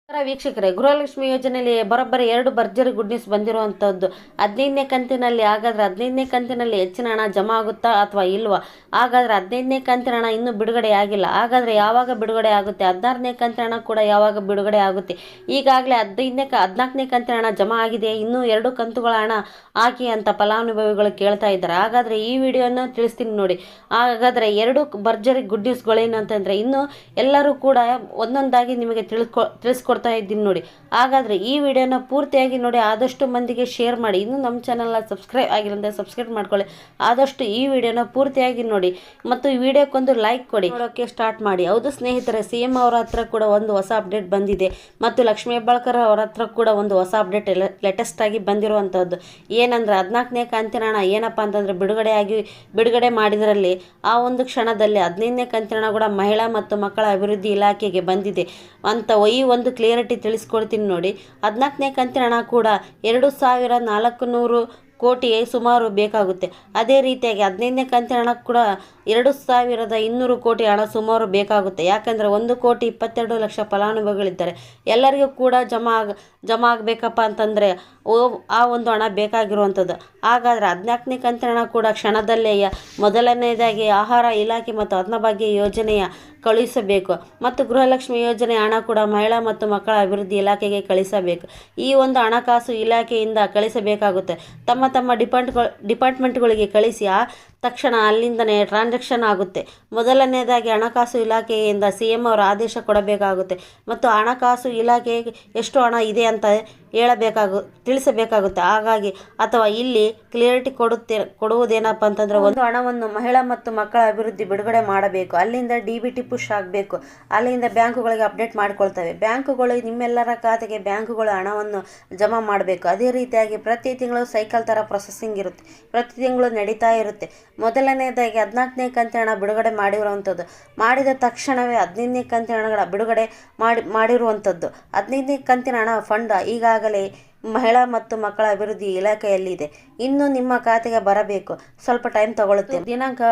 ವೀಕ್ಷಕರೇ, ಗೃಹಲಕ್ಷ್ಮಿ ಯೋಜನೆಯಲ್ಲಿ ಬರೋಬ್ಬರಿ 2 ಭರ್ಜರಿ ಗುಡ್ ನ್ಯೂಸ್ ಬಂದಿರುವಂಥದ್ದು. 15ನೇ ಕಂತಿನಲ್ಲಿ ಹಾಗಾದರೆ 15ನೇ ಕಂತಿನಲ್ಲಿ ಹೆಚ್ಚಿನ ಹಣ ಜಮಾ ಆಗುತ್ತಾ ಅಥವಾ ಇಲ್ವಾ? ಹಾಗಾದರೆ 15ನೇ ಕಂತಿನ ಹಣ ಇನ್ನೂ ಬಿಡುಗಡೆ ಆಗಿಲ್ಲ. ಹಾಗಾದರೆ ಯಾವಾಗ ಬಿಡುಗಡೆ ಆಗುತ್ತೆ? 16ನೇ ಕಂತಿನ ಹಣ ಕೂಡ ಯಾವಾಗ ಬಿಡುಗಡೆ ಆಗುತ್ತೆ? ಈಗಾಗಲೇ 14ನೇ ಕಂತಿನ ಹಣ ಜಮಾ ಆಗಿದೆ, ಇನ್ನೂ 2 ಕಂತುಗಳ ಹಣ ಹಾಕಿ ಅಂತ ಫಲಾನುಭವಿಗಳು ಕೇಳ್ತಾ ಇದ್ದಾರೆ. ಹಾಗಾದರೆ ಈ ವಿಡಿಯೋನ ತಿಳಿಸ್ತೀನಿ ನೋಡಿ. ಹಾಗಾದರೆ 2 ಭರ್ಜರಿ ಗುಡ್ ನ್ಯೂಸ್ಗಳೇನು ಅಂತಂದರೆ, ಇನ್ನು ಎಲ್ಲರೂ ಕೂಡ ಒಂದೊಂದಾಗಿ ನಿಮಗೆ ತಿಳಿಸ್ಕೊಡ್ತಾ ಇದ್ದೀನಿ ನೋಡಿ. ಹಾಗಾದರೆ ಈ ವಿಡಿಯೋನ ಪೂರ್ತಿಯಾಗಿ ನೋಡಿ, ಆದಷ್ಟು ಮಂದಿಗೆ ಶೇರ್ ಮಾಡಿ. ಇನ್ನು ನಮ್ಮ ಚಾನಲ್ನ ಸಬ್ಸ್ಕ್ರೈಬ್ ಆಗಿರಂದ್ರೆ ಸಬ್ಸ್ಕ್ರೈಬ್ ಮಾಡ್ಕೊಳ್ಳಿ. ಆದಷ್ಟು ಈ ವಿಡಿಯೋನ ಪೂರ್ತಿಯಾಗಿ ನೋಡಿ ಮತ್ತು ಈ ವಿಡಿಯೋಕ್ಕೊಂದು ಲೈಕ್ ಕೊಡಿ. ನೋಡೋಕ್ಕೆ ಸ್ಟಾರ್ಟ್ ಮಾಡಿ. ಹೌದು ಸ್ನೇಹಿತರೆ, CM ಅವರ ಹತ್ರ ಕೂಡ ಒಂದು ಹೊಸ ಅಪ್ಡೇಟ್ ಬಂದಿದೆ ಮತ್ತು ಲಕ್ಷ್ಮೀ ಹೆಬ್ಬಾಳ್ಕರ್ ಅವರ ಹತ್ರ ಕೂಡ ಒಂದು ಹೊಸ ಅಪ್ಡೇಟ್ ಲೇಟೆಸ್ಟ್ ಆಗಿ ಬಂದಿರುವಂಥದ್ದು. ಏನಂದ್ರೆ 14ನೇ ಕಂತಿನ ಹಣ ಏನಪ್ಪ ಅಂತಂದರೆ ಬಿಡುಗಡೆ ಮಾಡಿದರಲ್ಲಿ ಆ ಒಂದು ಕ್ಷಣದಲ್ಲಿ 15ನೇ ಕಂತಿನ ಹಣ ಕೂಡ ಮಹಿಳಾ ಮತ್ತು ಮಕ್ಕಳ ಅಭಿವೃದ್ಧಿ ಇಲಾಖೆಗೆ ಬಂದಿದೆ ಅಂತ ಈ ಒಂದು ಕ್ಲಿಯರಿಟಿ ತಿಳಿಸ್ಕೊಡ್ತೀನಿ ನೋಡಿ. 14ನೇ ಕಂತಿನ ಹಣ ಕೂಡ 2400 ಕೋಟಿ ಸುಮಾರು ಬೇಕಾಗುತ್ತೆ. ಅದೇ ರೀತಿಯಾಗಿ 15ನೇ ಕಂತಿನ ಹಣ ಕೂಡ 2200 ಕೋಟಿ ಹಣ ಸುಮಾರು ಬೇಕಾಗುತ್ತೆ. ಯಾಕಂದರೆ 1,22,00,000 ಫಲಾನುಭವಿಗಳಿದ್ದಾರೆ. ಎಲ್ಲರಿಗೂ ಕೂಡ ಜಮಾ ಆಗಬೇಕಪ್ಪ ಅಂತಂದರೆ ಆ ಒಂದು ಹಣ ಬೇಕಾಗಿರುವಂಥದ್ದು. ಹಾಗಾದರೆ 14ನೇ ಕಂತಿನ ಹಣ ಕೂಡ ಕ್ಷಣದಲ್ಲೇ ಮೊದಲನೇದಾಗಿ ಆಹಾರ ಇಲಾಖೆ ಮತ್ತು ಅನ್ನಭಾಗ್ಯ ಯೋಜನೆಯ ಕಳುಹಿಸಬೇಕು ಮತ್ತು ಗೃಹಲಕ್ಷ್ಮಿ ಯೋಜನೆ ಹಣ ಕೂಡ ಮಹಿಳಾ ಮತ್ತು ಮಕ್ಕಳ ಅಭಿವೃದ್ಧಿ ಇಲಾಖೆಗೆ ಕಳಿಸಬೇಕು. ಈ ಒಂದು ಹಣಕಾಸು ಇಲಾಖೆಯಿಂದ ಕಳಿಸಬೇಕಾಗುತ್ತೆ. ತಮ್ಮ ಡಿಪಾರ್ಟ್ಮೆಂಟ್ಗಳಿಗೆ ಕಳಿಸಿ ಆ ತಕ್ಷಣ ಅಲ್ಲಿಂದನೇ ಟ್ರಾನ್ಸಾಕ್ಷನ್ ಆಗುತ್ತೆ. ಮೊದಲನೇದಾಗಿ ಹಣಕಾಸು ಇಲಾಖೆಯಿಂದ CM ಅವರ ಆದೇಶ ಕೊಡಬೇಕಾಗುತ್ತೆ ಮತ್ತು ಹಣಕಾಸು ಇಲಾಖೆಗೆ ಎಷ್ಟು ಹಣ ಇದೆ ಅಂತ ತಿಳಿಸಬೇಕಾಗುತ್ತೆ. ಹಾಗಾಗಿ ಅಥವಾ ಇಲ್ಲಿ ಕ್ಲಿಯರಿಟಿ ಕೊಡುವುದೇನಪ್ಪ ಅಂತಂದರೆ, ಒಂದು ಹಣವನ್ನು ಮಹಿಳಾ ಮತ್ತು ಮಕ್ಕಳ ಅಭಿವೃದ್ಧಿ ಬಿಡುಗಡೆ ಮಾಡಬೇಕು. ಅಲ್ಲಿಂದ DBT ಪುಷ್ ಆಗಬೇಕು. ಅಲ್ಲಿಂದ ಬ್ಯಾಂಕುಗಳಿಗೆ ಅಪ್ಡೇಟ್ ಮಾಡಿಕೊಳ್ತವೆ. ಬ್ಯಾಂಕುಗಳು ನಿಮ್ಮೆಲ್ಲರ ಖಾತೆಗೆ ಬ್ಯಾಂಕುಗಳು ಹಣವನ್ನು ಜಮಾ ಮಾಡಬೇಕು. ಅದೇ ರೀತಿಯಾಗಿ ಪ್ರತಿ ತಿಂಗಳು ಸೈಕಲ್ ಥರ ಪ್ರೊಸೆಸಿಂಗ್ ಇರುತ್ತೆ, ಪ್ರತಿ ತಿಂಗಳು ನಡೀತಾ ಇರುತ್ತೆ. ಮೊದಲನೇದಾಗಿ 14ನೇ ಕಂತಿನ ಹಣ ಬಿಡುಗಡೆ ಮಾಡಿರುವಂಥದ್ದು. ಮಾಡಿದ ತಕ್ಷಣವೇ 15ನೇ ಕಂತಿನ ಹಣಗಳ ಬಿಡುಗಡೆ ಮಾಡಿರುವಂಥದ್ದು. 15ನೇ ಕಂತಿನ ಹಣ ಫಂಡ್ ಈಗಾಗಲೇ ಮಹಿಳಾ ಮತ್ತು ಮಕ್ಕಳ ಅಭಿವೃದ್ಧಿ ಇಲಾಖೆಯಲ್ಲಿದೆ. ಇನ್ನು ನಿಮ್ಮ ಖಾತೆಗೆ ಬರಬೇಕು, ಸ್ವಲ್ಪ ಟೈಮ್ ತಗೊಳ್ಳುತ್ತೆ. ದಿನಾಂಕ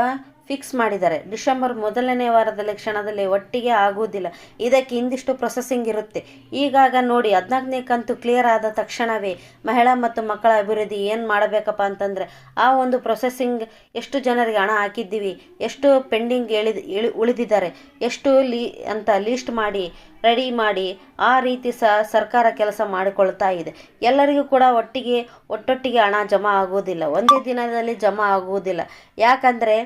ಫಿಕ್ಸ್ ಮಾಡಿದ್ದಾರೆ. ಡಿಸೆಂಬರ್ ಮೊದಲನೇ ವಾರದಲ್ಲಿ ಕ್ಷಣದಲ್ಲಿ ಒಟ್ಟಿಗೆ ಆಗುವುದಿಲ್ಲ. ಇದಕ್ಕೆ ಇಂದಿಷ್ಟು ಪ್ರೊಸೆಸಿಂಗ್ ಇರುತ್ತೆ. ಈಗಾಗ ನೋಡಿ, 14ನೇ ಕಂತು ಕ್ಲಿಯರ್ ಆದ ತಕ್ಷಣವೇ ಮಹಿಳಾ ಮತ್ತು ಮಕ್ಕಳ ಅಭಿವೃದ್ಧಿ ಏನು ಮಾಡಬೇಕಪ್ಪ ಅಂತಂದರೆ, ಆ ಒಂದು ಪ್ರೊಸೆಸಿಂಗ್ ಎಷ್ಟು ಜನರಿಗೆ ಹಣ ಹಾಕಿದ್ದೀವಿ, ಎಷ್ಟು ಪೆಂಡಿಂಗ್ ಉಳಿದಿದ್ದಾರೆ, ಎಷ್ಟು ಅಂತ ಲೀಸ್ಟ್ ಮಾಡಿ ರೆಡಿ ಮಾಡಿ ಆ ರೀತಿ ಸರ್ಕಾರ ಕೆಲಸ ಮಾಡಿಕೊಳ್ತಾ ಇದೆ. ಎಲ್ಲರಿಗೂ ಕೂಡ ಒಟ್ಟೊಟ್ಟಿಗೆ ಹಣ ಜಮಾ ಆಗುವುದಿಲ್ಲ, ಒಂದೇ ದಿನದಲ್ಲಿ ಜಮಾ ಆಗುವುದಿಲ್ಲ. ಯಾಕಂದರೆ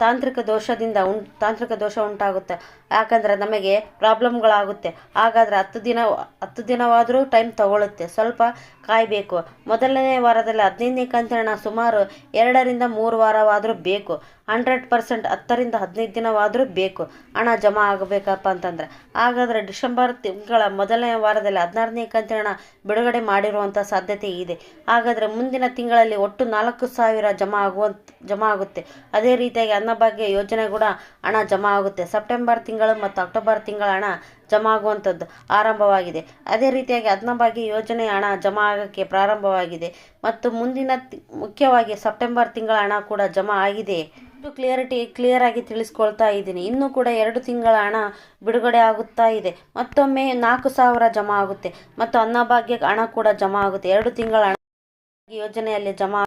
ತಾಂತ್ರಿಕ ದೋಷ ಉಂಟಾಗುತ್ತೆ. ಯಾಕಂದರೆ ನಮಗೆ ಪ್ರಾಬ್ಲಮ್ಗಳಾಗುತ್ತೆ. ಹಾಗಾದರೆ 10 ದಿನವಾದರೂ ಟೈಮ್ ತಗೊಳ್ಳುತ್ತೆ, ಸ್ವಲ್ಪ ಕಾಯಬೇಕು. ಮೊದಲನೇ ವಾರದಲ್ಲಿ 15ನೇ ಕಂತಿನ ಹಣ ಸುಮಾರು 2 ರಿಂದ 3 ವಾರವಾದರೂ ಬೇಕು. 100% 10 ರಿಂದ 15 ದಿನವಾದರೂ ಬೇಕು ಹಣ ಜಮಾ ಆಗಬೇಕಪ್ಪ ಅಂತಂದರೆ. ಹಾಗಾದರೆ ಡಿಸೆಂಬರ್ ತಿಂಗಳ ಮೊದಲನೇ ವಾರದಲ್ಲಿ 16ನೇ ಕಂತಿನ ಹಣ ಬಿಡುಗಡೆ ಮಾಡಿರುವಂಥ ಸಾಧ್ಯತೆ ಇದೆ. ಹಾಗಾದರೆ ಮುಂದಿನ ತಿಂಗಳಲ್ಲಿ ಒಟ್ಟು 4,000 ಜಮಾ ಆಗುತ್ತೆ. ಅದೇ ರೀತಿಯಾಗಿ ಅನ್ನಭಾಗ್ಯ ಯೋಜನೆ ಕೂಡ ಹಣ ಜಮಾ ಆಗುತ್ತೆ. ಸೆಪ್ಟೆಂಬರ್ ತಿಂಗಳು ಮತ್ತು ಅಕ್ಟೋಬರ್ ತಿಂಗಳ ಹಣ ಜಮಾ ಆಗುವಂಥದ್ದು ಆರಂಭವಾಗಿದೆ. ಅದೇ ರೀತಿಯಾಗಿ ಅನ್ನಭಾಗ್ಯ ಯೋಜನೆ ಹಣ ಜಮಾ ಆಗೋಕ್ಕೆ ಪ್ರಾರಂಭವಾಗಿದೆ ಮತ್ತು ಮುಖ್ಯವಾಗಿ ಸೆಪ್ಟೆಂಬರ್ ತಿಂಗಳ ಹಣ ಕೂಡ ಜಮಾ ಆಗಿದೆ. ಕ್ಲಿಯರ್ ಆಗಿ ತಿಳಿಸ್ಕೊಳ್ತಾ ಇದ್ದೀನಿ. ಇನ್ನೂ ಕೂಡ 2 ತಿಂಗಳ ಹಣ ಬಿಡುಗಡೆ ಆಗುತ್ತಾ ಇದೆ. ಮತ್ತೊಮ್ಮೆ 4,000 ಜಮಾ ಆಗುತ್ತೆ ಮತ್ತು ಅನ್ನಭಾಗ್ಯ ಹಣ ಕೂಡ ಜಮಾ ಆಗುತ್ತೆ. 2 ತಿಂಗಳ ಹಣ ಯೋಜನೆಯಲ್ಲಿ ಜಮಾ